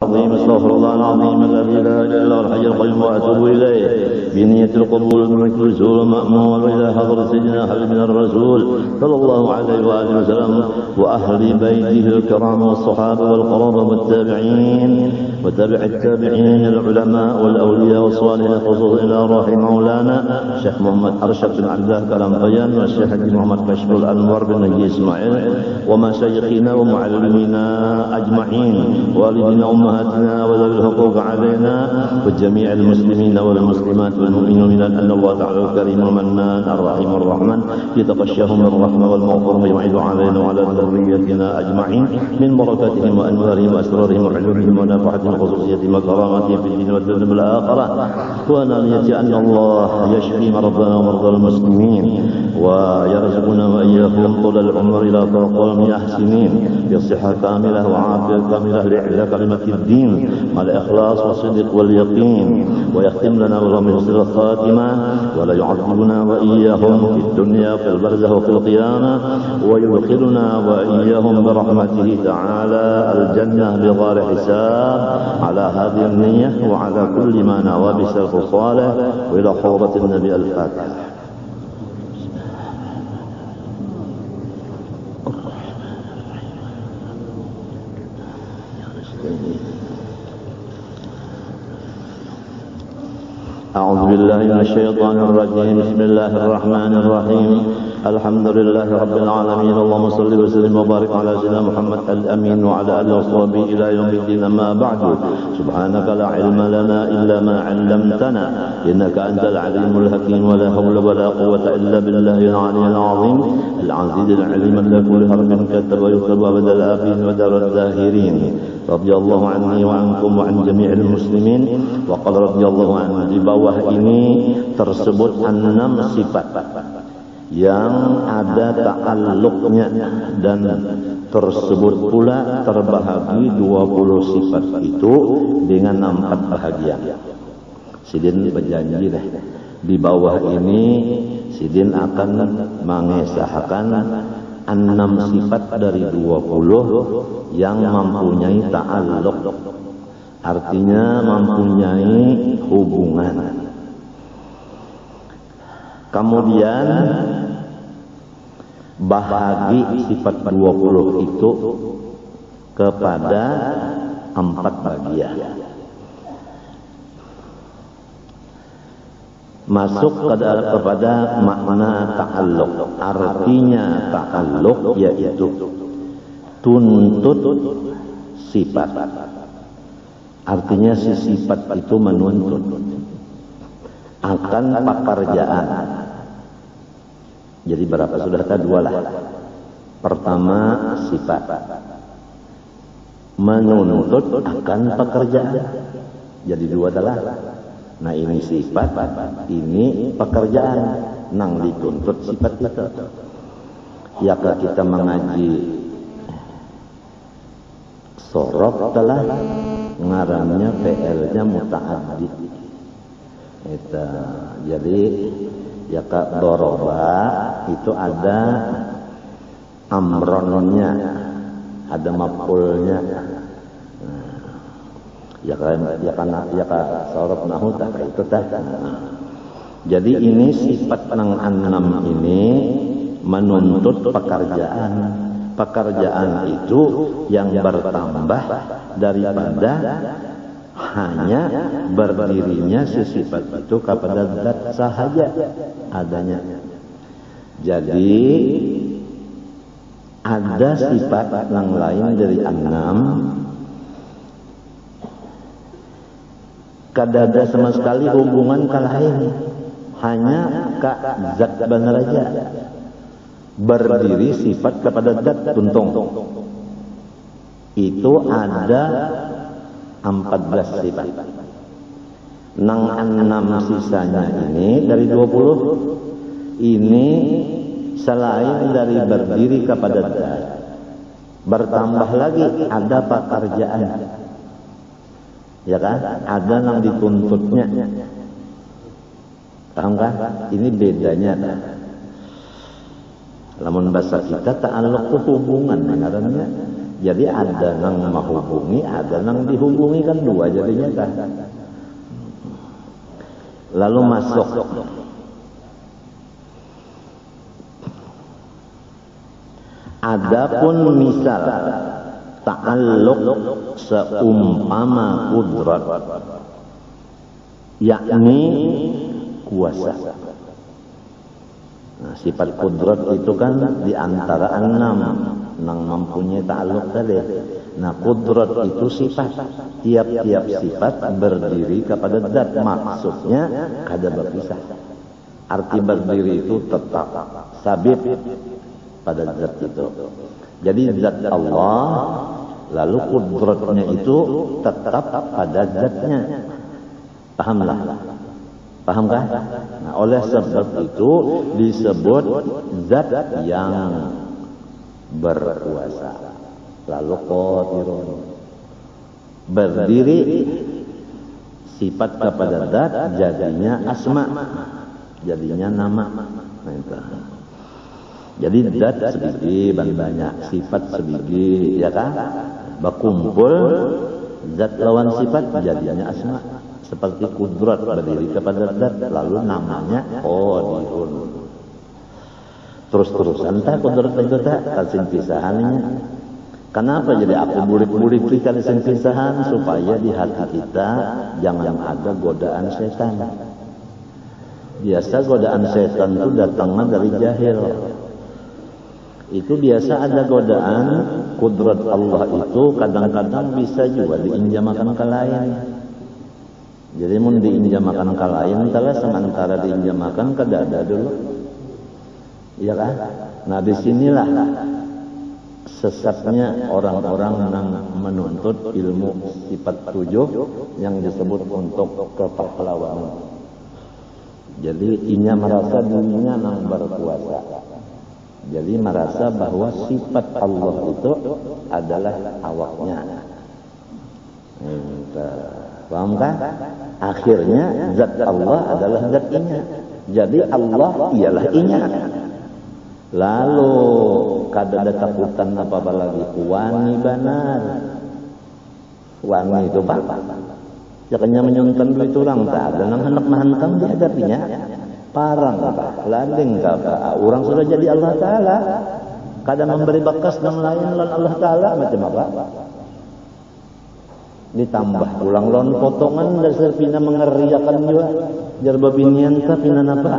استغفر الله العظيم الذي لا اله الا هو الحي القيوم واتوب اليه بنية القبول من كل سوء مأمون والى حضر سيدنا حبيبنا الرسول صلى الله عليه واله وسلم واهل بيته الكرام والصحابه والقرابه والتابعين وتابع التابعين العلماء والاولياء والصالحين خصوصا الى روح مولانا الشيخ محمد ارشد بن عبد الله كلام والشيخ محمد كشف الانوار بن نجي اسماعيل ومشايخنا ومعلمينا اجمعين والدنا امهاتنا وذوي الحقوق علينا وجميع المسلمين والمسلمات والمؤمنين ان الله تعالى الكريم المنان الرحيم الرحمن يتغشاهم بالرحمه والمغفره ويعيد علينا وعلى ذريتنا اجمعين من بركاتهم وانوارهم واسرارهم وعلومهم ونفعتهم وخصوصيتهم وكراماتهم في الدين والدنيا والاخره ونرجو ان الله يشفي مرضانا ومرضى المسلمين ويرزقنا واياكم طول العمر الى طول احسنين بصحه كامله وعافيه كامله لاعلاء كلمه الدين مع الاخلاص والصدق واليقين ويختم لنا بحسن الخاتمه ولا يعذبنا واياهم في الدنيا وفي البرزخ وفي القيامه ويدخلنا واياهم برحمته تعالى الجنه بغير حساب على هذه النيه وعلى كل ما نوى بسلف صالح والى حوضه النبي الفاتحه. أعوذ بالله من الشيطان الرجيم بسم الله الرحمن الرحيم الحمد لله رب العالمين اللهم صل وسلم وبارك على سيدنا محمد الأمين وعلى آله وصحبه إلى يوم الدين أما بعد سبحانك لا علم لنا إلا ما علمتنا إنك أنت العليم الحكيم ولا حول ولا قوة إلا بالله العلي العظيم العزيز العليم الذي كل حرف كتب ويكتب أبد الآبين ودار الداهرين رضي الله عني وعنكم وعن جميع المسلمين وقال رضي الله عنه. Di bawah ini tersebut 6 sifat yang ada ta'alluqnya dan tersebut pula terbahagi 20 sifat itu dengan 4 bahagian. Sidin berjanji deh di bawah ini Sidin akan mengesahkan 6 sifat dari 20 yang mempunyai ta'alluq, artinya mempunyai hubungan. Kemudian bahagi sifat 20 itu kepada 4 bagian. Masuk kepada makna ta'alluq. Artinya ta'alluq yaitu tuntut sifat. Artinya si sifat itu menuntut akan pekerjaan. Jadi berapa? Sudah ada 2 lah. Pertama sifat menuntut akan pekerjaan. Jadi 2 adalah. Nah ini sifat, ini pekerjaan. Nang dituntut sifat itu. Ya kita mengaji sorok telah ngarannya PL-nya muta'addi. Jadi ya kak doroba itu ada amronnya, ada maf'ulnya. Ya kan sorok nahu tak itu tah. Jadi ini sifat nang 6 ini menuntut pekerjaan. Pekerjaan itu yang bertambah daripada hanya berdirinya sifat itu kepada zat sahaja adanya. Jadi ada sifat yang lain dari 6 kadada sama sekali hubungan ke lain, hanya ke zat benar aja. Berdiri sifat kepada zat tuntung. Itu ada 14 sifat. Nang 6 sisanya ini dari 20 ini selain dari berdiri kepada zat, bertambah lagi ada pekerjaan. Ya kan? Ada yang dituntutnya. Paham kan? Ini bedanya. Lamun bahasa kita ta'alluq itu hubungan ngarannya. Jadi ada nang menghubungi, ada nang dihubungi, kan dua jadinya kan. Lalu masuk adapun misal ta'alluq seumpama kudrat, yakni kuasa. Nah, sifat kudrat itu kan diantara 6 yang mempunyai ta'alluq tadi. Nah, kudrat itu sifat, tiap-tiap sifat berdiri kepada zat, maksudnya kada berpisah. Arti berdiri itu tetap sabit pada zat itu. Jadi zat Allah, lalu kudratnya itu tetap pada zatnya. Pahamlah? Pahamkah? Nah, oleh sebab itu disebut zat yang berkuasa. Lalu qadirun, berdiri sifat kepada zat, jadinya asma, jadinya nama. Nah, itu. Jadi zat sebiji banyak, sifat sebiji, ya kan? Berkumpul zat lawan sifat jadinya asma. Seperti kudrat berdiri kepada zat, lalu namanya qadirun. Terus-terusan tak kudrat itu tak kasih pisahannya. Kenapa jadi aku bulik-bulik kasih pisahan? Supaya di hati kita jangan ada godaan setan. Biasa godaan setan itu datangnya dari jahil. Itu biasa ada godaan kudrat Allah itu kadang-kadang bisa juga diinjamakan ke lain. Jadi mun diinjamakan ke lain, kalau sementara diinjamakan ke dada dulu, iya kan? Nah disinilah sesatnya orang-orang yang menuntut ilmu sifat 7 yang disebut untuk kepahlawanan. Jadi inya merasa dirinya yang berkuasa. Jadi merasa bahwa sifat Allah itu adalah awaknya. Paham kan? Akhirnya zat Allah adalah zat inya. Jadi Allah ialah inya. Lalu kada ada takutan apa lagi, wani banar. Wani itu apa? Jakanya menyuntan duit orang tak ada nang hendak mahankam dihadapinya. Parang apa? Landing apa? Orang sudah jadi Allah Ta'ala. Kada memberi bakas nang lain lan Allah Ta'ala macam apa? Ditambah pulang lawan potongan dasar pina mengeriakan juga. Jar babinian ka pina napa?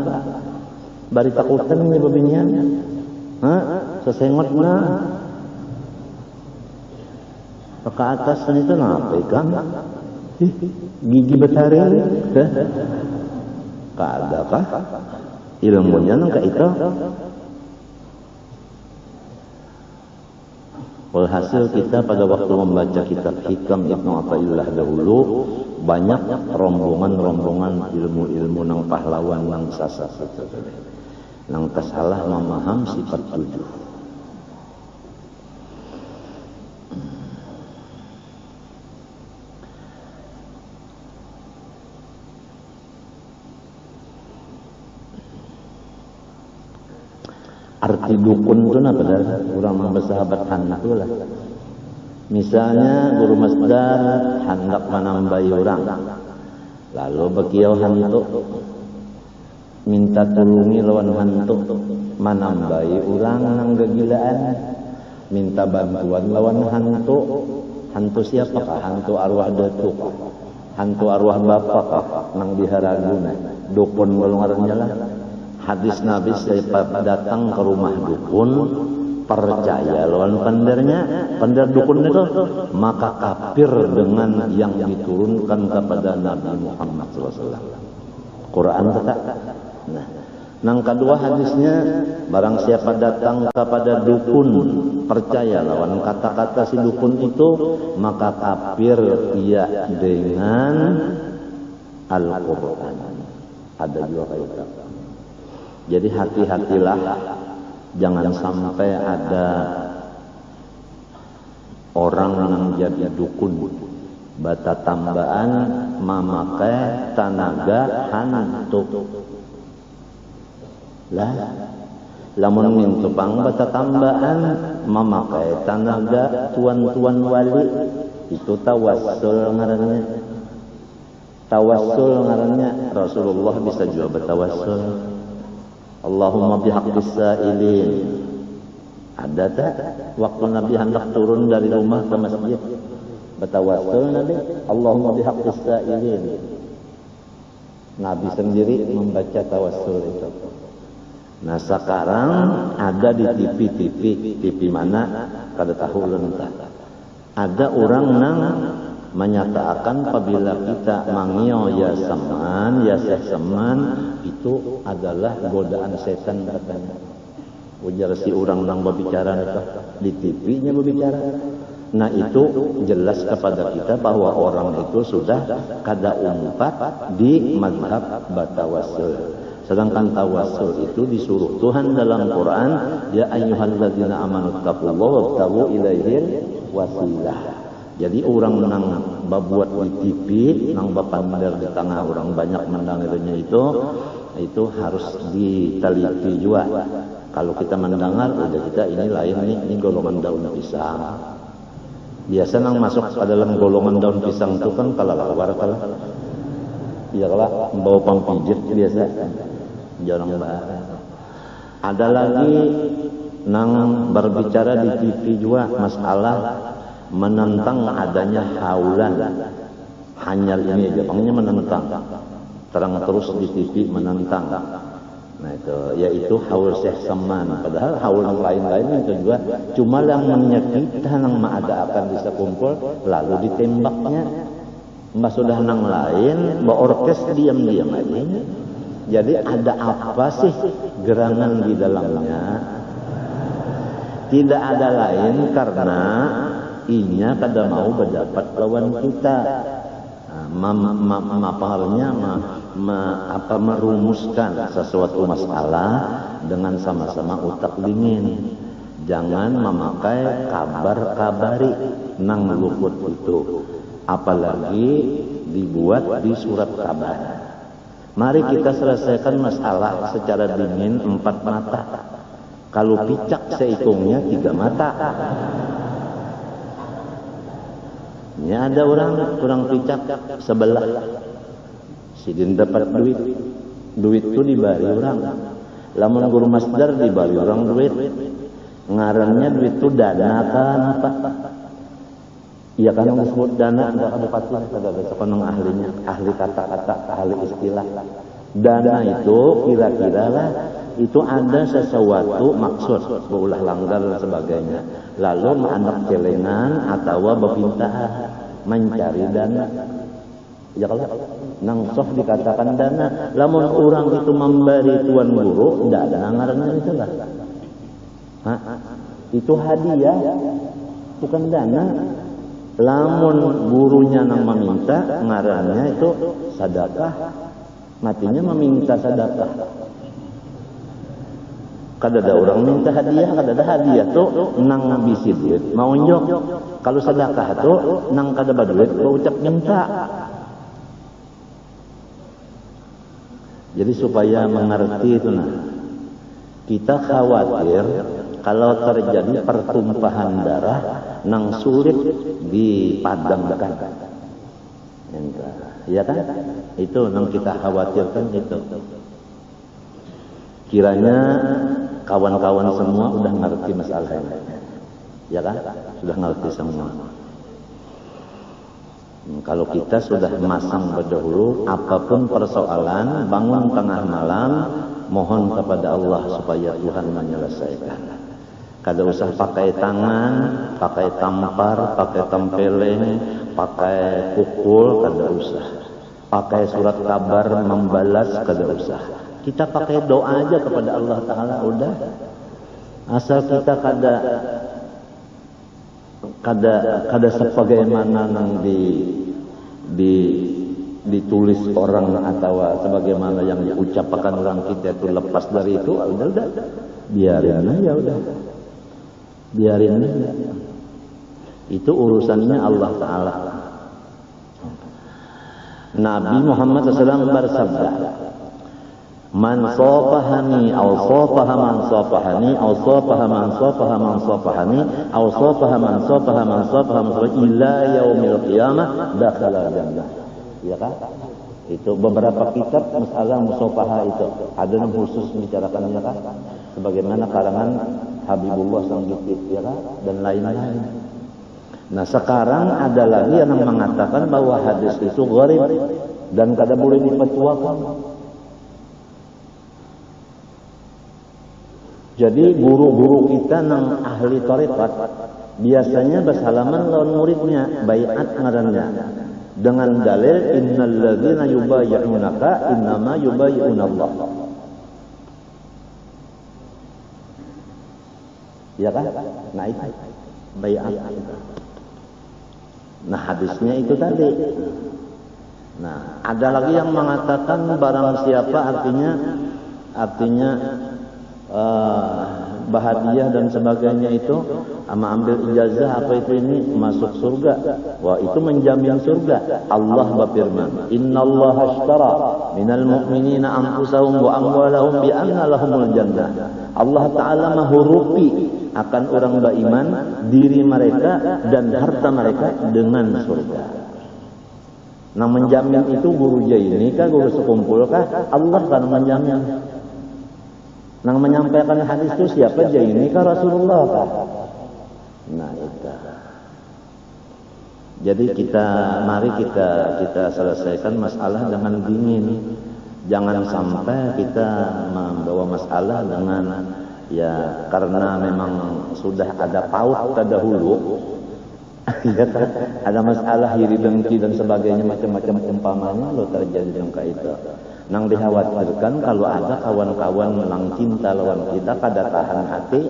Bari takutan ni babinian. Sesengot na. Ke atas itu napa ikan? Gigi betari. Kada kah? Ilmunya nang ka itu. Walhasil kita pada waktu membaca kitab Hikam Ibnu Athaillah dahulu banyak rombongan-rombongan ilmu-ilmu nang pahlawan nang sasa nang salah memaham sifat 7. Arti dukun itu apa dah? Orang bersahabat hendak tu lah. Misalnya guru masdar hendak menambahi orang, lalu bekiau hantu minta tolongi lawan hantu menambahi orang nang kegilaan, minta bantuan lawan hantu. Hantu siapakah? Hantu arwah datuk, hantu arwah bapak nang diharaguna. Dukun golongan lah. Hadis Nabi setiap datang ke rumah dukun, percaya lawan pendernya, pender dukun itu, maka kafir dengan yang diturunkan kepada Nabi Muhammad SAW. Quran kata. Nah, nang kedua hadisnya, barang siapa datang kepada dukun, percaya lawan kata-kata si dukun itu, maka kafir ia dengan Al-Quran. Ada dua kaitan. Jadi hati-hatilah, jangan sampai ada orang yang jadi dukun, bata tambahan memakai tenaga hantu. Lah, Lamun mintu pang bata tambahan memakai tenaga tuan-tuan wali itu tawassul ngarannya. Tawassul ngarannya Rasulullah bisa juga bertawassul. Allahumma bihaqqis sa'ilin. Ada tak waktu Nabi hendak turun dari rumah ke masjid bertawassul Nabi Allahumma bihaqqis sa'ilin. Nabi sendiri membaca tawassul itu. Nah sekarang ada di TV mana kada tahu lentah. Ada orang nang menyatakan apabila kita mangio ya seman, ya seman itu adalah godaan setan katanya. Ujar si orang nang berbicara itu di TV-nya berbicara. Nah itu jelas kepada kita bahwa orang itu sudah kada umpat di mazhab batawassul. Sedangkan tawassul itu disuruh Tuhan dalam Quran, ya ayyuhalladzina amanu taqullaha wabtaghu ilaihil wasilah. Jadi orang nang babuat di TV, nang bapandar di tengah orang banyak mendengarnya itu harus diteliti juga. Kalau kita mendengar, udah kita ini lain nih, ini golongan daun pisang. Biasa nang masuk ke dalam golongan daun pisang itu kan kalawar kalah. Iya kalah, bawa pang pijit biasa. Jarang banget. Ada lagi nang berbicara di TV juga masalah menentang adanya haulan. Hanya ini aja, pangnya menentang. Terang terus di TV menentang. Nah itu, yaitu haul Syekh Saman. Padahal haul yang lain-lain itu juga cuma yang menyakiti nang ada akan bisa kumpul lalu ditembaknya. Mbak sudah nang lain, mbak orkes diam-diam aja. Jadi ada apa sih gerangan di dalamnya? Tidak ada lain karena inya kada mau berdapat lawan kita. Merumuskan sesuatu masalah dengan sama-sama utak dingin. Jangan memakai kabar-kabari nang luput itu. Apalagi dibuat di surat kabar. Mari kita selesaikan masalah secara dingin 4 mata. Kalau picak seikungnya 3 mata. Ini ada orang picak sebelah. Sidin dapat duit. Duit itu dibari orang. Lamun guru masdar dibari orang duit. Ngarannya duit itu dana kan apa? Iya kan yang disebut dana enggak ada pasti ada sekonong ahlinya, ahli kata-kata, ahli istilah. Dana itu kira-kira lah itu ada sesuatu maksud, berulah langgar dan sebagainya. Lalu anak celengan atau bepintaan mencari dana. Ya kalau nangsoh dikatakan dana, lamun orang itu memberi tuan guru, tidak ada ngarannya itu lah. Itu hadiah, bukan dana. Lamun gurunya nang meminta ngarannya itu sedekah, matinya meminta sedekah. Kada ada orang minta hadiah, kada ada hadiah tuh nang bisi duit mau nyok. Kalau sedekah tuh nang kada baduit ucap minta. Jadi supaya mengerti itu nah, kita khawatir kalau terjadi pertumpahan darah nang sulit dipadamkan. Ya kan? Itu nang kita khawatirkan itu. Kiranya kawan-kawan semua udah ngerti masalahnya. Ya kan? Sudah ngerti semua. Kalau kita sudah masang berdahulu, apapun persoalan, bangun tengah malam, mohon kepada Allah supaya Tuhan menyelesaikan. Kada usah pakai tangan, pakai tampar, pakai tempeleng, pakai pukul, kada usah. Pakai surat kabar membalas, kada usah. Kita pakai doa aja kepada Allah Ta'ala, udah. Asal kita kada sebagaimana nang ditulis orang atau sebagaimana yang diucapkan orang kita itu lepas dari itu, udah biarin aja udah. Biarin aja. Itu urusannya Allah Ta'ala. Nabi Muhammad SAW bersabda, Man safahani aw safaha man safahani aw safaha man safaha man safahani aw safaha man safaha man safaha ila yaumil qiyamah dakhala jannah. Ya kan? Itu beberapa kitab masalah musafaha itu ada yang khusus membicarakan, ya kan? Sebagaimana karangan Habibullah Sanggiti, ya kan? Dan lain-lain. Nah, sekarang ada lagi yang mengatakan bahwa hadis itu gharib dan kada boleh dipatuakan. Jadi guru-guru kita nang ahli tarekat biasanya bersalaman lawan muridnya, baiat ngarannya dengan dalil innal ladzina yubayyi'unaka innama yubayyi'unallah. Ya kan? Nah itu baiat. Nah hadisnya itu tadi. Nah ada lagi yang mengatakan barang siapa artinya bahadiah dan sebagainya itu ama ambil ijazah apa itu ini masuk surga. Wah itu menjamin surga. Allah berfirman, innallaha ashtara minal mu'minina anfusahum wa amwalahum bi anna lahumul jannah. Allah Ta'ala menghurupi akan orang beriman diri mereka dan harta mereka dengan surga. Nah menjamin itu guru Jaini kah, guru sekumpul kah? Allah kan menjamin. Nang menyampaikan hadis itu siapa? Jaini kah Rasulullah kah? Nah itu. Jadi mari kita selesaikan masalah dengan dingin. Jangan sampai kita membawa masalah dengan ya karena memang sudah ada paut terdahulu. Ya kan? Ada masalah iri dengki dan sebagainya macam-macam umpamanya lo terjadi dengan itu. Nang dikhawatirkan kalau ada kawan-kawan menang cinta lawan kita kada tahan hati,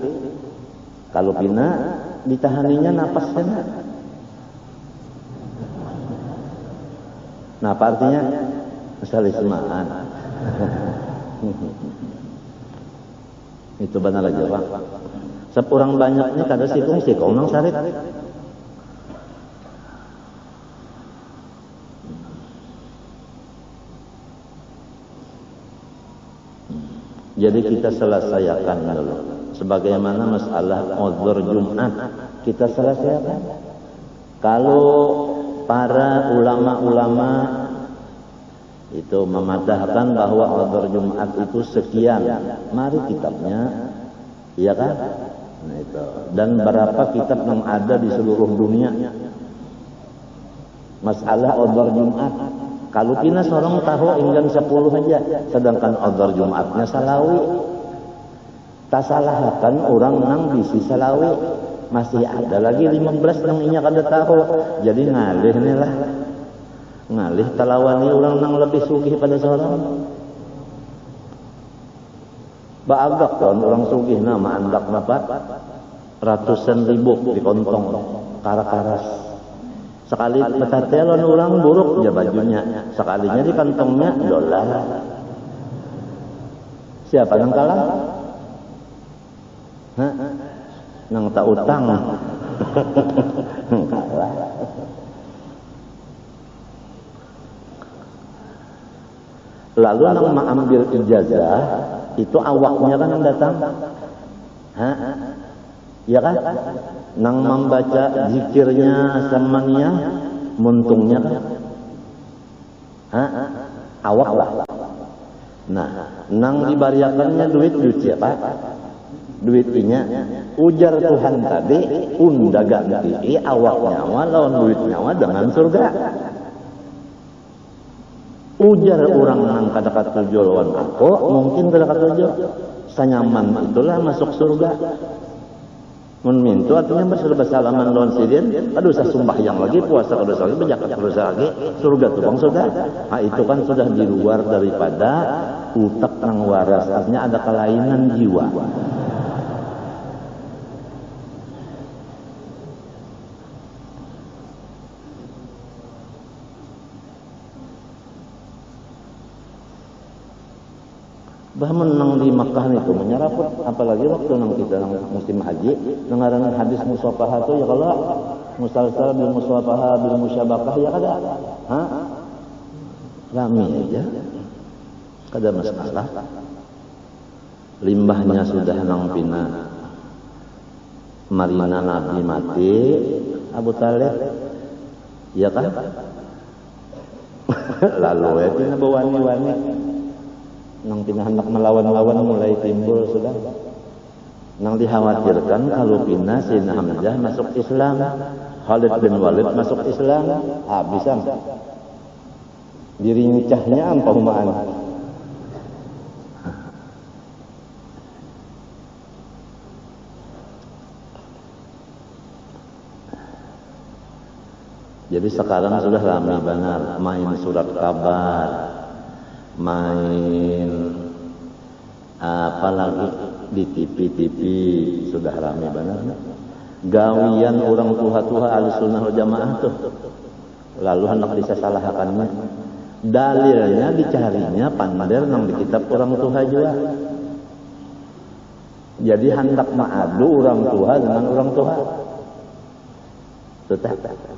kalau pina ditahaninya napasnya. Nah apa artinya? Salismaan. Itu benar aja Pak. Sebab orang banyaknya kada sikong nang sarit. Jadi kita selesaikan dulu. Sebagaimana masalah uzur Jumat kita selesaikan. Kalau para ulama-ulama itu memadahkan bahwa uzur Jumat itu sekian, mari kitabnya, iya kan? Nah itu. Dan berapa kitab yang ada di seluruh dunia masalah uzur Jumat. Kalau pina seorang tahu enggan 10 aja, sedangkan uzur Jumatnya salawi. Tak salahkan orang nang bisi salawi. Masih ada lagi 15 nang inya kada tahu. Jadi ngalih nih lah. Ngalih talawani orang nang lebih sugih pada seorang. Baagak kan orang sugih nama andak napa? Ratusan ribu di kontong karas-karas. Sekali petatelon orang buruk ya bajunya, sekalinya di kantongnya dolar. Siapa yang kalah? Hah? Nang tak utang. Kalah. Lalu nang mengambil ijazah itu awaknya kan yang datang. Hah? Ya kan? Nang membaca zikirnya samania muntungnya kan? Hah? Awak lah. Nah, nang dibariakannya duit siapa? Duit inya ujar Tuhan tadi unda ganti awak nyawa lawan duit nyawa dengan surga. Ujar orang nang kata-kata tujuh lawan aku mungkin kata-kata tujuh sanyaman itulah masuk surga. Memintu artinya bersalaman lawan sidin, aduh saya sembahyang lagi, puasa dosa lagi, berzakat dosa lagi, surga tuh bang saudara. Nah itu kan sudah di luar daripada utak nang waras, artinya ada kelainan jiwa. Bahkan nang di Makkah itu menyeraput, apalagi waktu nang kita nang musim haji, dengaran hadis musafahah itu ya kalau musalsal bil musafahah bil musyabakah ya kada, hah? Rame aja. kada masalah. Limbahnya sudah nang pina marina Nabi mati Abu Talib, ya kan? Lalu ya pina bawani-wani nang pina hendak melawan-lawan mulai timbul sudah. Nang dikhawatirkan kalau pina Sayyidina Hamzah masuk Islam, Khalid bin Walid masuk Islam, bisa dirincahnya ampaumaan. Jadi sekarang sudah ramai benar main surat kabar, main apalagi di TV sudah ramai benar. Gawian orang tua-tua Ahlussunnah wal Jamaah tuh. Lalu hendak disalahkannya. Dalilnya dicarinya pander nang di kitab orang tua juga. Jadi hendak mengadu orang tua dengan orang tua. Tetap.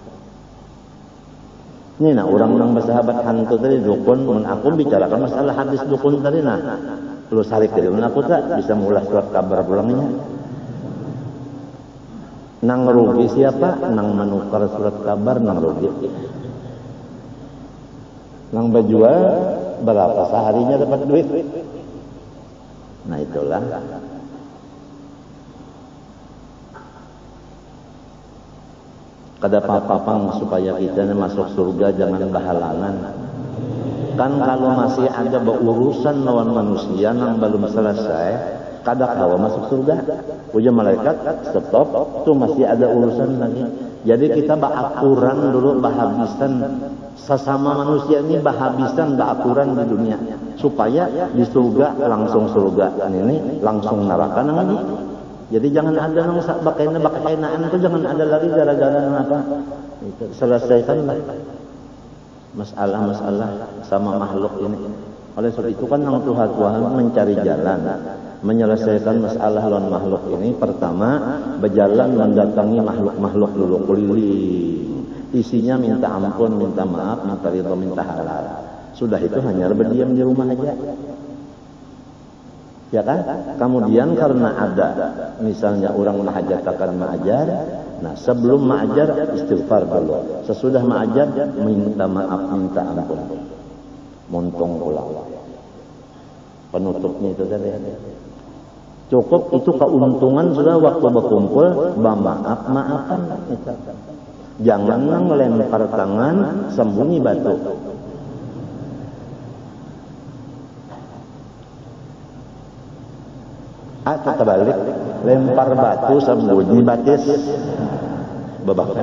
Ini nah orang nang bersahabat hantu tadi dukun, mun aku bicarakan masalah hadis dukun tadi nah. Lu sarik dari mun aku tak bisa mulas surat kabar pulangnya. Nang rugi siapa? Nang menukar surat kabar nang rugi. Nang berjual berapa seharinya dapat duit? Nah itulah. Kada apa-apa supaya kita masuk surga jangan berhalangan. Kan kalau masih ada berurusan lawan manusia yang belum selesai, kada kawa masuk surga. Puja malaikat stop, tuh masih ada urusan lagi. Jadi kita bahabisan dulu, bahabisan sesama manusia ini, bahabisan bahakuran di dunia supaya di surga langsung surga, ini langsung neraka lagi. Jadi jangan ada nang bakainaan itu jangan ada lagi gara-gara apa. Itu selesaikanlah masalah-masalah sama makhluk ini. Oleh sebab itu kan nang Tuhan mencari jalan menyelesaikan masalah lawan makhluk ini. Pertama, berjalan mendatangi makhluk-makhluk dulu keliling. Isinya minta ampun, minta maaf, minta ridho, minta halal. Sudah itu hanya berdiam di rumah aja. Ya kan? Kemudian karena ada misalnya orang mahajatakan ma'ajar, nah sebelum ma'ajar istighfar dulu. Sesudah ma'ajar minta maaf, minta ampun. Montong pulang. Penutupnya itu tadi. Cukup itu keuntungan sudah waktu berkumpul, maaf-maafan. Jangan melempar tangan, sembunyi batu. Atau terbalik, lempar batu sembunyi batis. Babak.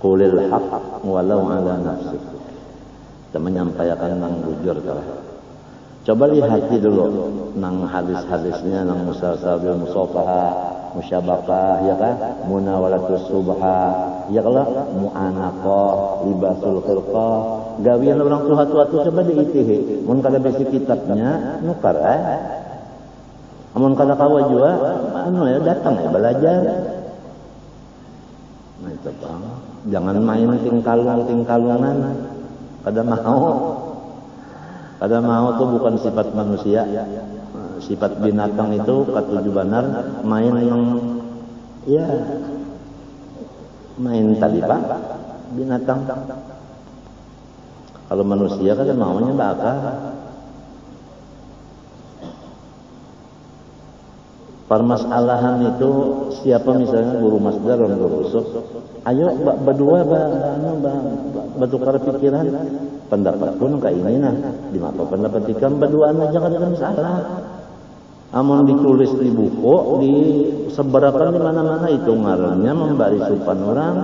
Qulil haqq walau ala nafsik. Kita menyampaikan nang bujur telah. Coba lihati dulu nang hadis-hadisnya nang musasabil musafaha, musyabakah, ya kan? Munawalatus subha, ya kalau mu'anaqah, libasul khirqah, gawian orang tua-tua itu coba diitihi. Mun kada besi kitabnya nukar amun kada kawa juga anu ya datang ya belajar. Nah itu Bang, jangan main tingkalungan. Kada mau tuh bukan sifat manusia. Sifat binatang itu katuju benar main yang ya main tadi Pak binatang. Kalau manusia kan maunya bakal permasalahan itu siapa misalnya guru masdar dan guru usul, ayo berdua bertukar pikiran, pendapat pun kayak ini nah, di mata pendapat ikam berduaan aja kan ada masalah. Amun ditulis di buku, disebarakan di mana-mana itu ngarannya memberi supan orang,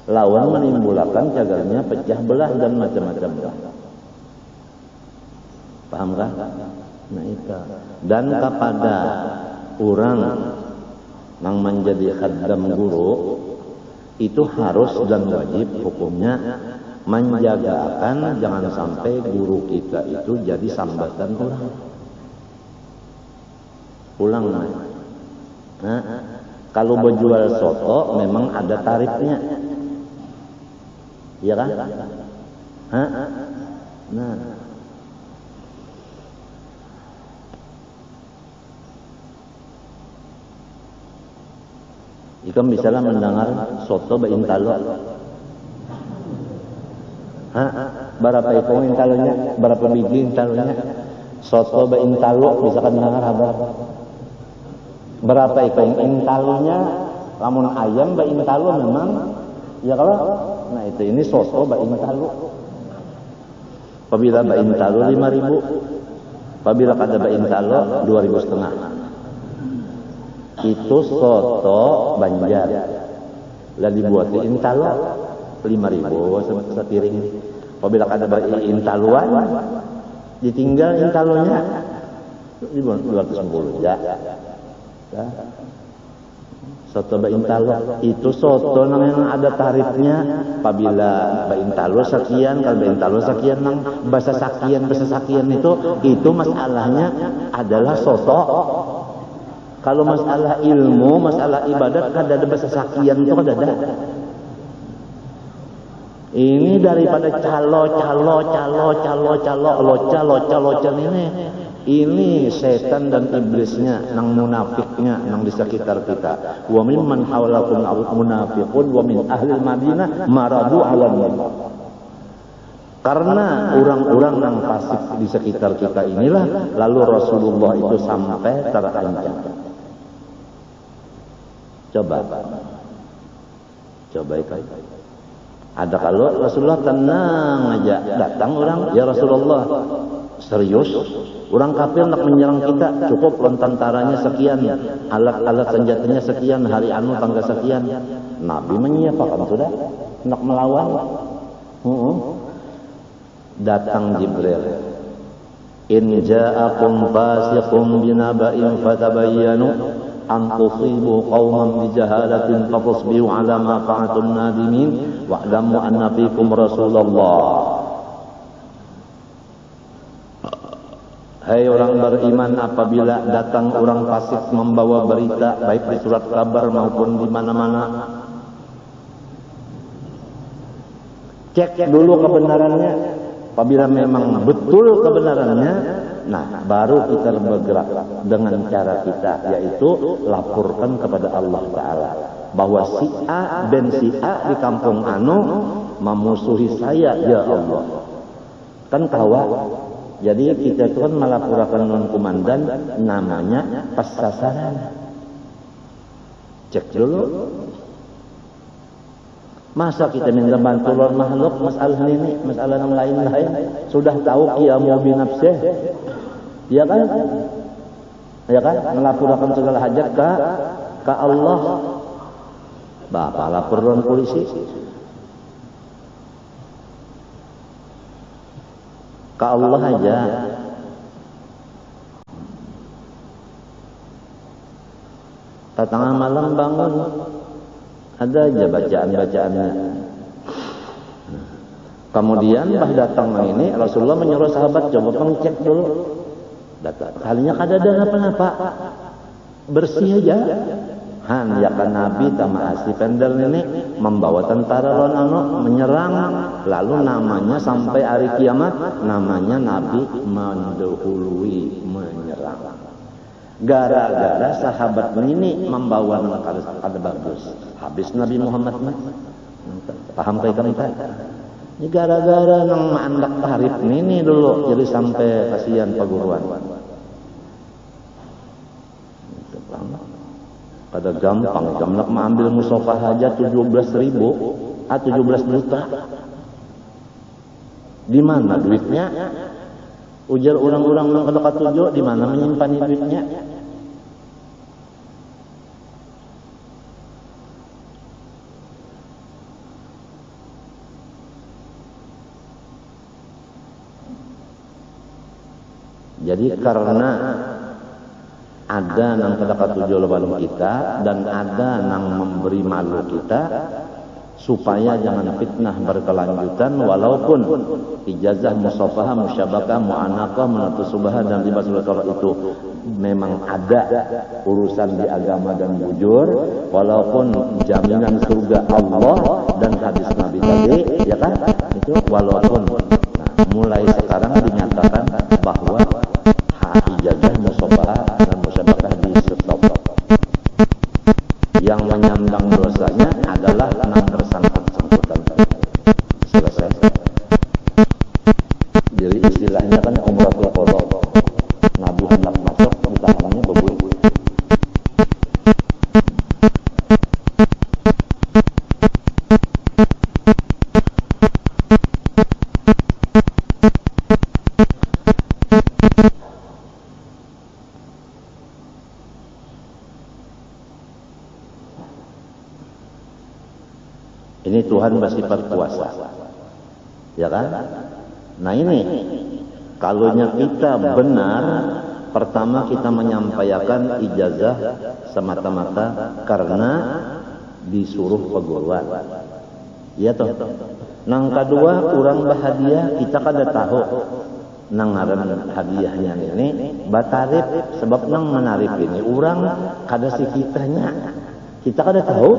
lawan menimbulkan cagarnya pecah belah dan macam-macam. Paham kan? Nah itu. Dan kepada orang yang menjadi khaddam guru itu harus dan wajib hukumnya menjagakan jangan sampai guru kita itu jadi sambatan orang. Pulang nah, Kalau berjual soto memang ada tarifnya. Iya kan? Hah? Nah. Jika misalnya mendengar soto beintalo. Hah? Berapa itu intalonya? Berapa biji intalonya? Soto beintalo misalkan mendengar kabar. Berapa itu intalonya? Lamun ayam beintalo memang ya kalau nah itu ini soto beintalo. Apabila beintalo 5.000. Apabila kada beintalo 2.500. Itu soto Banjar. Lah dibuat intalo 5.000 sepiring. Apabila kada intaluan ditinggal intalonya 210 ya. Soto beintalo itu soto yang ada tarifnya. Apabila beintalo sekian, kalau beintalo sekian nang bahasa sakian itu masalahnya adalah soto. Kalau masalah ilmu, masalah ibadat kada ada bahasa sakian itu kada ada. Ini daripada calo ini setan dan iblisnya, nang munafiknya, nang di sekitar kita. Wa mimman hawlakum munafiqun wa min ahli Madinah maradu 'alan nifaq. Karena orang-orang yang fasik di sekitar kita inilah lalu Rasulullah itu sampai terancam. Coba itu. Ada kalau Rasulullah tenang aja, datang orang, ya Rasulullah, serius? Orang kafir nak menyerang kita, cukup tentaranya sekian, alat-alat senjatanya sekian, hari anu tanggal sekian. Nabi menyiapkan sudah, nak melawan. Datang Jibril. In ja'akum fasiqun binaba'in fatabayyanu an tusibu qauman bijahalatin fatasbihu ala ma fa'atum nadimin wa'lamu anna fikum Rasulullah. Hai orang beriman, apabila datang orang fasik membawa berita baik di surat kabar maupun di mana-mana, cek dulu kebenarannya. Apabila memang betul kebenarannya, nah baru kita bergerak dengan cara kita, yaitu laporkan kepada Allah Ta'ala bahwa si A dan si A di kampung anu memusuhi saya, ya Allah. Kan kawan. Jadi kita itu kan melaporkan non komandan, namanya pas sasaran. Cek dulu. Masa kita minta bantuan makhluk masalah ini, masalah yang lain-lain, sudah tahu qiyamu bi nafsih. Ya kan? Ya kan? Melaporkan segala hajat ke Allah. Bapak laporan polisi. Ke Allah aja. Tengah malam bangun, ada aja bacaan-bacaannya. Kemudian datang ini Rasulullah menyuruh sahabat coba pengcek dulu. Datang. Kalinya kada ada apa-apa. Bersih aja. Han ya kan Nabi tama si pendel ini membawa tentara lawan menyerang, lalu namanya sampai hari kiamat namanya Nabi mendahului menyerang. Gara-gara sahabat ini membawa kada bagus. Habis Nabi Muhammad mah. Paham kayak kami kan? Ini gara-gara nang andak tarif ini dulu jadi sampai kasihan paguruan. Kada gampang, nak mengambil musafah aja 17.000, 17 juta. Di mana duitnya? Ujar orang-orang yang kada katuju, di mana menyimpan duitnya? Jadi karena ada nang kada katuju lawan kita dan ada nang memberi malu kita supaya jangan fitnah berkelanjutan, walaupun ijazah musafahah, musyabakah, mu'anaqah, munatusubah dan 15 itu memang ada urusan di agama dan bujur, walaupun jaminan surga Allah dan hadis Nabi tadi, ya kan? Itu walaupun. Nah, mulai sekarang dinyatakan bahwa hak ijazah musabaqah dan musabaqah di stop. Yang menyandang dosanya adalah 6 bersangkutan. Selesai. Jadi istilahnya kan umratul qadha. Nabi hendak masuk, ditahannya bebuih. Ini Tuhan bersifat kuasa, ya kan? Nah ini, kalau kita benar, pertama kita menyampaikan ijazah semata-mata karena disuruh peguruan, ya toh. Nang kedua, orang bahagia kita kada tahu nang ngaran hadiahnya ini batarif, sebab nang menarif ini orang kada sikitanya, kita kada tahu.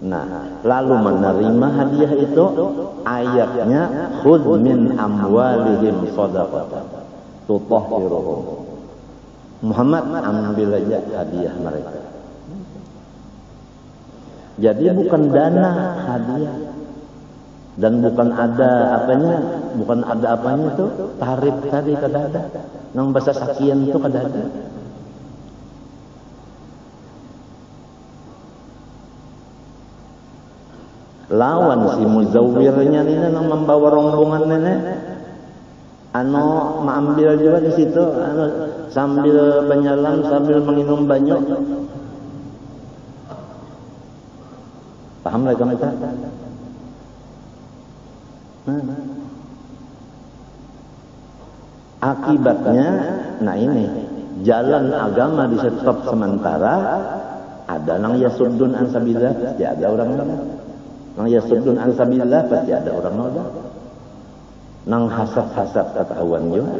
Nah, lalu menerima hadiah itu ayatnya khudz min amwalihim shadaqatan tutahhiruhum. Muhammad, ambil aja hadiah mereka. Jadi bukan dana hadiah dan bukan ada apanya itu tarif tadi kada ada. Nang bahasa sakian itu kada ada. Lawan si muzawwirnya ini nang membawa rombongan nenek mengambil juga di situ sambil menyelam sambil minum banyak. Paham mereka? Akibatnya, nah ini jalan agama di stop sementara. Ada nang yasuddun an sabilillah, pasti ada orang lain. Nang yasuddun an sabilillah, pasti ada orang lain. Nang hasad-hasad ketahuan juga.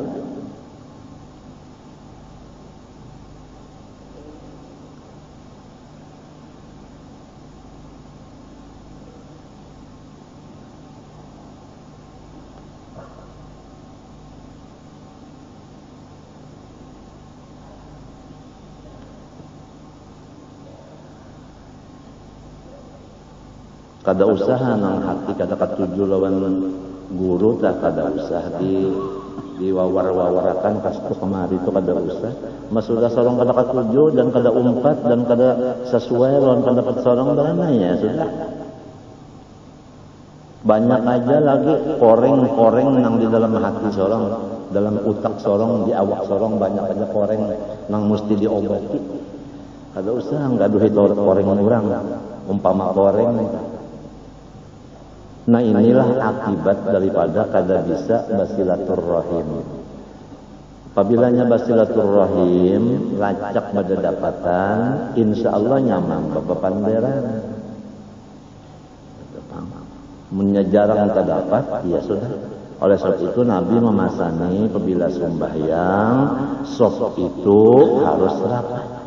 Kada usaha nang hati kada katuju lawan guru tak kada usah di wawar-wawarakan kastu kemari itu kada usah. Mas sudah sorong kada katuju dan kada umpat dan kada sesuai lawan pendapat sorong dana ya sudah. Banyak aja lagi koreng-koreng nang di dalam hati sorong, dalam utak sorong, di awak sorong banyak aja koreng nang mesti diobati. Kada usah ngaduhi koreng orang, umpama koreng. Nah inilah akibat daripada kada bisa basilaturrahim. Apabila basilaturrahim lacak pada dapatan, insya Allah nyaman bapak panderan. Menyejarang terdapat, ya sudah. Oleh sebab itu Nabi memasani apabila sembahyang, sok itu harus rapat.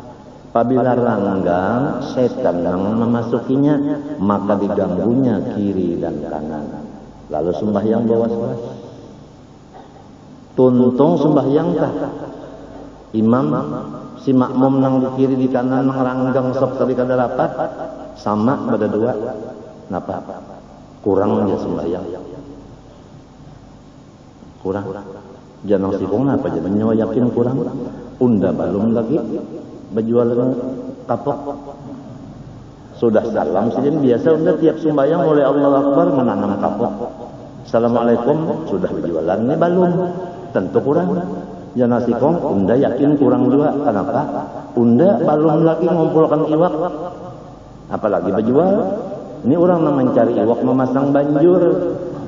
Apabila ranggang, setan yang memasukinya, maka diganggunya kiri dan kanan. Lalu sembahyang bawas-bawas. Tuntung sembahyang kah? Imam, si makmum nang di kiri di kanan meranggang sok tadi kada rapat, sama pada dua. Napa? Kurang dia sembahyang. Kurang. Jangan sibuk napa aja menyo yakin kurang. Unda balum lagi. Berjualan kapok sudah salam sidin biasa udah tiap sembahyang mulai Allah Akbar menanam kapok. Assalamualaikum sudah berjualan ini balum tentu kurang. Jangan sikong unda yakin kurang juga. Kenapa? Unda balum lagi mengumpulkan iwak apalagi berjual. Ini orang mencari iwak memasang banjur.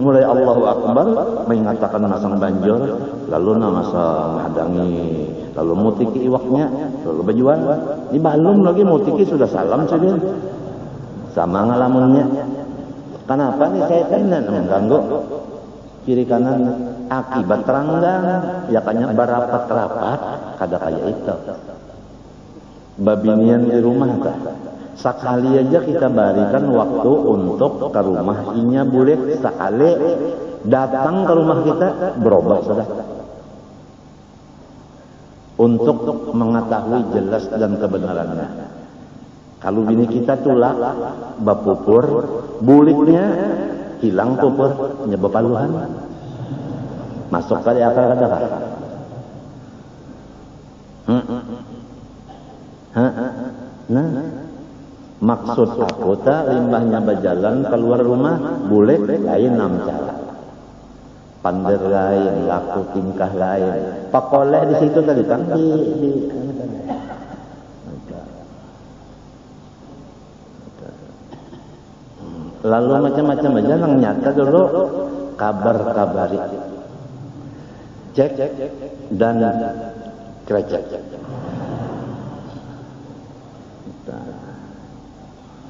Mulai Allahu Akbar mengatakan masang banjur, lalu masang hadangi, lalu mutiki iwaknya, lalu berjual. Di balum lagi mutiki sudah salam saja. Sama ngalamunnya. Kenapa nih saya tenan mengganggu kiri kanan? akibat teranggang ya kanya barapat-rapat kada kaya itu babinian di rumah kah sekali aja kita berikan waktu untuk ke rumah inya boleh sekali datang ke rumah kita berobat sudah untuk mengetahui jelas dan kebenarannya. Kalau bini kita tulak bapupur buliknya hilang pupur nyebab paluhan masuk kali akal kada kah? Nah maksud aku tak limbahnya berjalan keluar rumah boleh lain 6 cara pandai lain laku tingkah lain pakoleh di situ tadi kan lalu macam-macam aja yang nyata dulu kabar-kabari cek dan krecek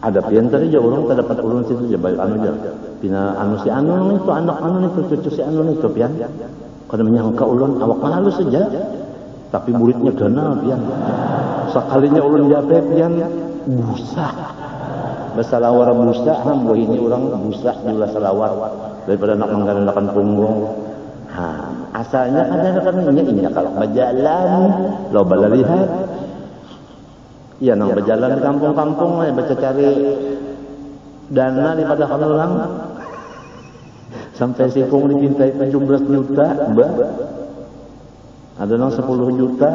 ada pian tadi aja orang tak dapat ulun situ aja baik anu aja pina anu si anu itu anak anu itu cucu si anu itu pian kada menyangka ulun awak malu saja tapi muridnya ganal pian sekalinya ulun jape pian busa bersalawar busa hambo ini orang busa jula salawar daripada nak menggandakan punggung asalnya ada kan ini kalau berjalan lo balalihat iya nang berjalan di kampung-kampung baca cari dana daripada orang sampai sipung dipintai 17 juta ada nang 10 juta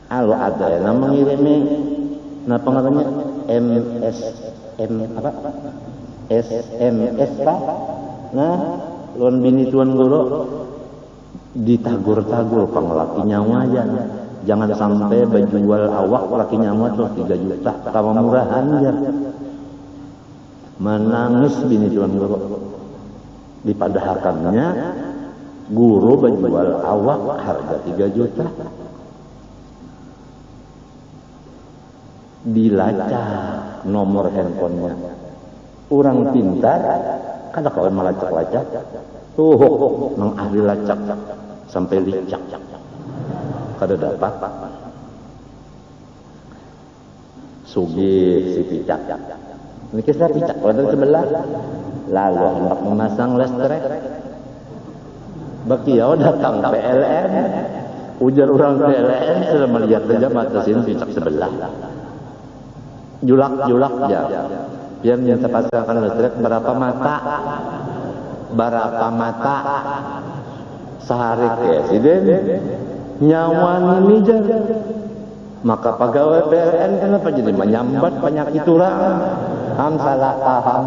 kalau ada ya nang mengirimi nah pengaruhnya apa SMS pak nah luan bini tuan guru ditagur-tagur pengelaki nyawa aja jangan sampai berjual awak laki nyawa tuh 3 juta sama murahan ya menangis bini tuan guru dipadahakannya guru berjual awak harga 3 juta dilacak nomor handphonenya orang pintar kada kawan melacak-lacak tuh nang ahli lacak sampai licak kada dapat sugih si picak ini kisah picak kalau sebelah lalu hendak memasang listrik bakiau datang PLN ujar orang PLN sudah melihat saja mata sini picak sebelah julak ya biar minta pasangkan listrik berapa mata sehari presiden nyawa ini jar maka pegawai PLN kenapa jadi menyambat penyakit orang salah paham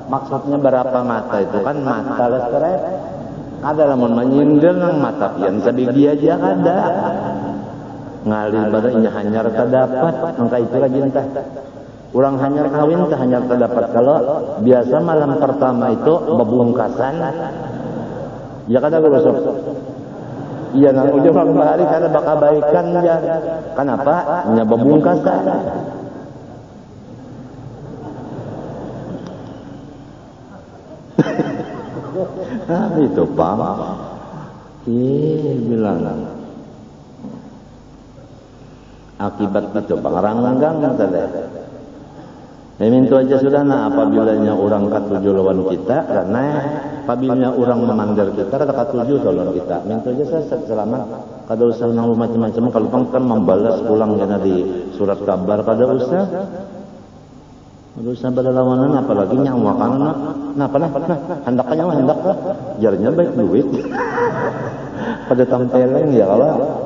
maksudnya berapa mata itu kan mata listrik ada namun menyindir nang mata pian sabigi aja ada ngalir badannya hanyar terdapat maka itu lagi entah orang hanyar kawin teh hanyar terdapat kalau biasa malam pertama itu bebungkasan ya kada gosok iya nang ujung hari kada bakal baikan ya kenapa nya bebungkasan itu pak bilang akibat itu pengeranggang tadi itu aja sudah apabilanya orang katuju lawan kita karena apabila orang memanggil kita kata katuju lawan kita itu aja saya selamat kada usah nang macam-macam kalau kan membalas pulang karena di surat kabar kada usah berlawanan apalagi nyawa karena hendaknya nyawa hendaklah jarnya baik duit pada tampeleng ya kalau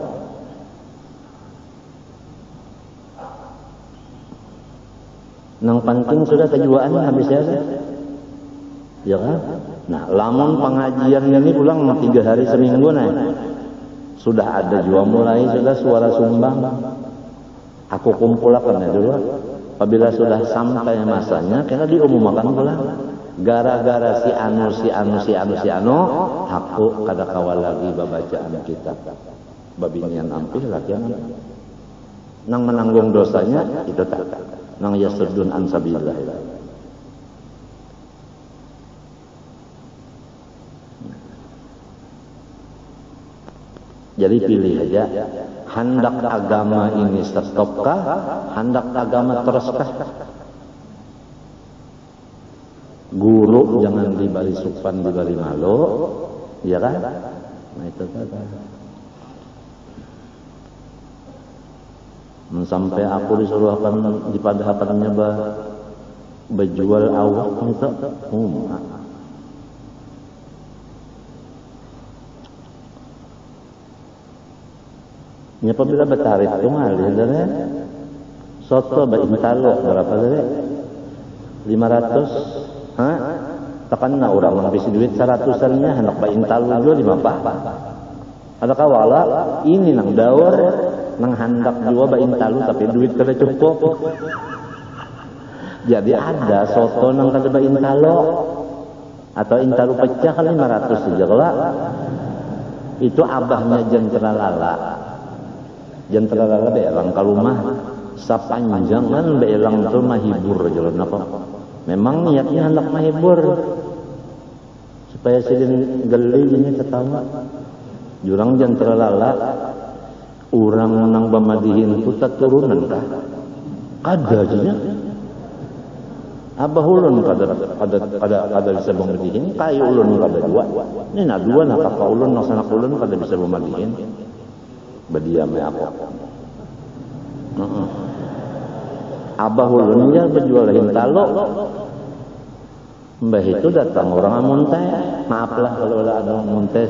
nang penting sudah kejuaan habis ya kan nah lamun pengajian ini pulang 3 hari seminggu sudah ada juga mulai sudah suara sumbang aku kumpulkan ya dulu apabila sudah sampai masanya kena diumumkan pula gara-gara si anu aku kada kawal lagi babacaan kita babinian ampil lagi nang menanggung dosanya itu tak nang yasuddun an sabilillah Jadi pilih aja, hendak agama ini stopkah, hendak agama teruskah? Guru jangan diberi supan, diberi malu, ya kan? Nah itu kan. Sampai aku disuruh akan dipadahakannya berjual awak itu. Nya apabila bertarif itu malih dari soto baintalo berapa dari 500, hah? Tekan na orang menghabisi duit 100-annya hendak baintalo juga 5 ada kawala ini nang daur nang hendak juga baintalo tapi duit kada cukup. Jadi ada soto nang kada baintalo atau intalo pecah kan 500 saja lah. Itu abahnya jentera lala. Jentera lala beelang ka rumah sapanjang kan beelang tu mahibur jalan apa. Memang niatnya hendak mahibur supaya sidin geli ini ketawa. Jurang jentera lala urang nang bamadihin tu turunan kah? Kada aja. Abah ulun kada bisa bamadihin, kayu ulun kada dua. Ini na dua na kakak ulun na sanak ulun kada bisa bamadihin. Badiam ya aku. Abah ulun ya berjual hintalo. Mbah itu datang orang amun teh. Maaflah kalau ada amun teh.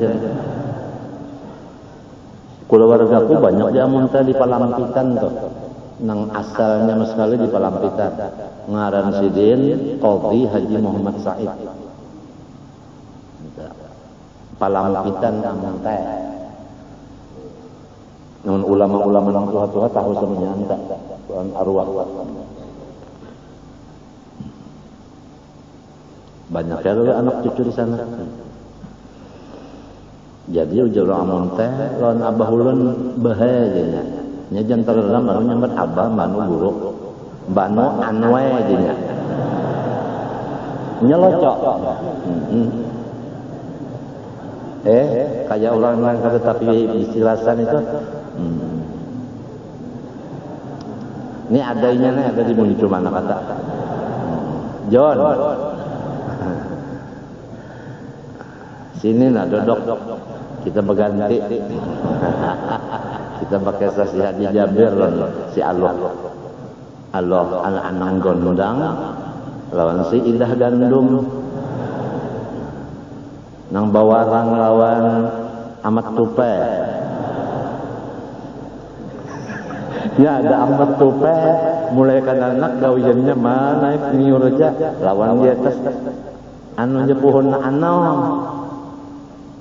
Keluargaku banyak di amun teh di Palampitan tuh. Nang asalnya sekali di Palampitan. Ngaran Sidin Qadhi Haji Muhammad Said. Palampitan amun teh. Namun ulama-ulama yang tua-tua tahu semuanya entah Tuhan arwah. Banyak ya anak cucu di sana. Jadi ujar amun teh lawan abah ulun bahayanya. Nya jantar dalam baru nyambat abah manu guru. Banu anwe nya. Nyelocok. Kayak orang lain kata tapi istilasan itu. Ini adanya nih ada di muncul mana kata John. Sini nah dodok kita berganti. Kita pakai sasi Haji Jabir si Allah anak-anak gondang lawan si Indah Gandum nang bawarang lawan Amat Tupe. Ya ada Amat Tupe mulai kan anak gawiannya mana naik niur aja lawan di atas anu jepuhun anom.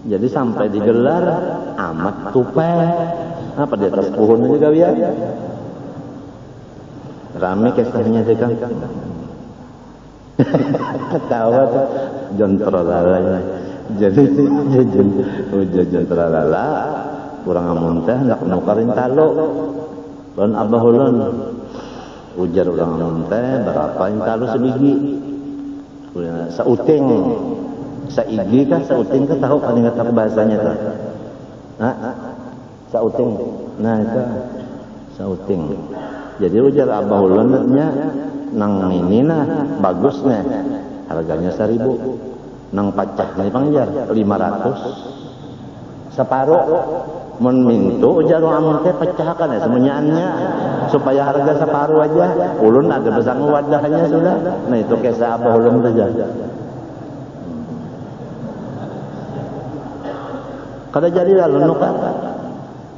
Jadi sampai digelar Amat Tupe. Apa di atas pohon aja gawian. Rame kisahnya sih kan. Ketawa tuh jontor lalanya. Jadi jontor lala kurang amun teh hendak nukarin talo. Lawan abah ulun ujar urang amun teh berapa talo sebiji. Sauting. Saigi kah sauting kah tahu kan ingat bahasanya tuh. Sauting. Nah itu sauting. Jadi ujar abah ulunnya nang ini nah bagusnya harganya 1.000. Nang pacahnya pangjar 500. Separuh mun mintu ujar amun teh pecahkan ya semuanya supaya harga separuh aja. Ulun ada besar wadahnya sudah. Nah itu kisah abah ulun saja. Kada jadi lalu nukat.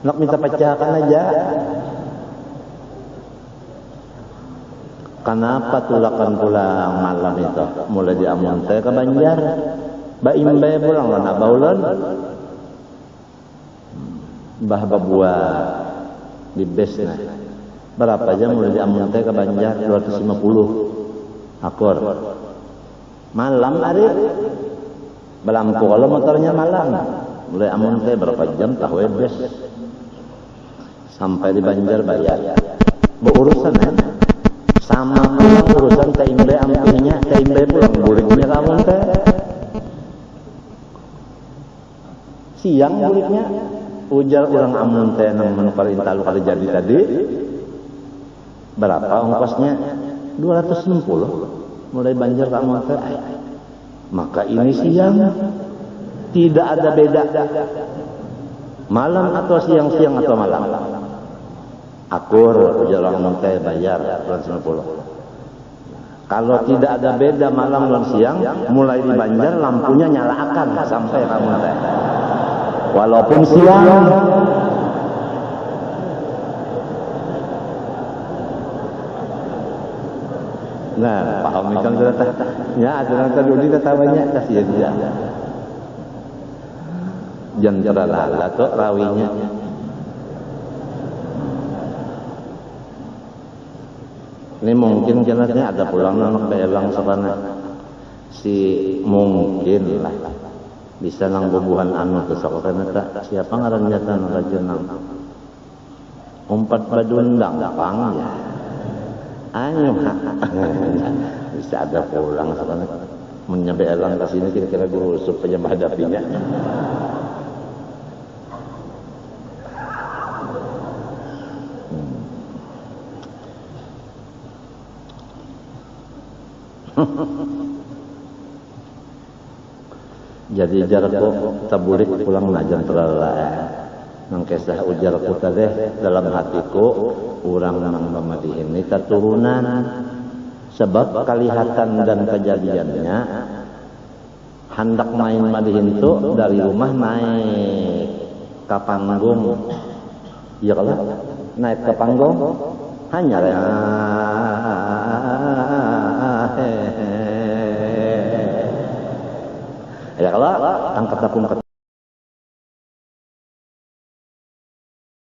Nak minta pecahkan aja. Kenapa tulakan pulang malam itu? Mulai di amun teh ke Banjar. Baimbe pulang lan abah ulun. Mbah babua di besna. Berapa jam mulai di amun teh ke Banjar? 250 akor. Malam hari. Belampu kalau motornya malam. Mulai amun teh berapa jam tahu bes. Sampai di Banjar bayar. Berurusan kan? Sama urusan taimbe ampihnya, taimbe pulang buliknya kamu teh. Siang buliknya, ujar orang amun teh nang perintah lu kada jadi tadi. Berapa ongkosnya? 260. Mulai Banjar ke amun teh. Maka ini siang tidak ada beda. Malam atau siang-siang atau malam. Akur ujar orang amun teh bayar 260. Kalau tidak ada beda malam dan siang, mulai di Banjar lampunya nyalakan sampai kamu teh. Walaupun siang. Nah, paham ikan sudah ya, ada nonton dulu tetawanya kasihan dia. Jangan terlalu tuh rawinya. Ini mungkin jenazahnya ada pulang anak belang sana. Si mungkin lah bisa nang bubuhan anu kesokoran tak siapa ngarannya tan rajunang. Umpat badundang pang ya. Ayo bisa ada pulang sana. Menyampe elang ke sini kira-kira guru supaya menghadapinya. Jadi jarku tabulik pulang najan terlalu nang kesah ujarku tadi dalam hatiku urang nang memadi ini keturunan sebab kelihatan dan kejadiannya hendak main madihin tu dari rumah naik ke panggung ya kalau naik ke panggung hanya ya kalau angkat aku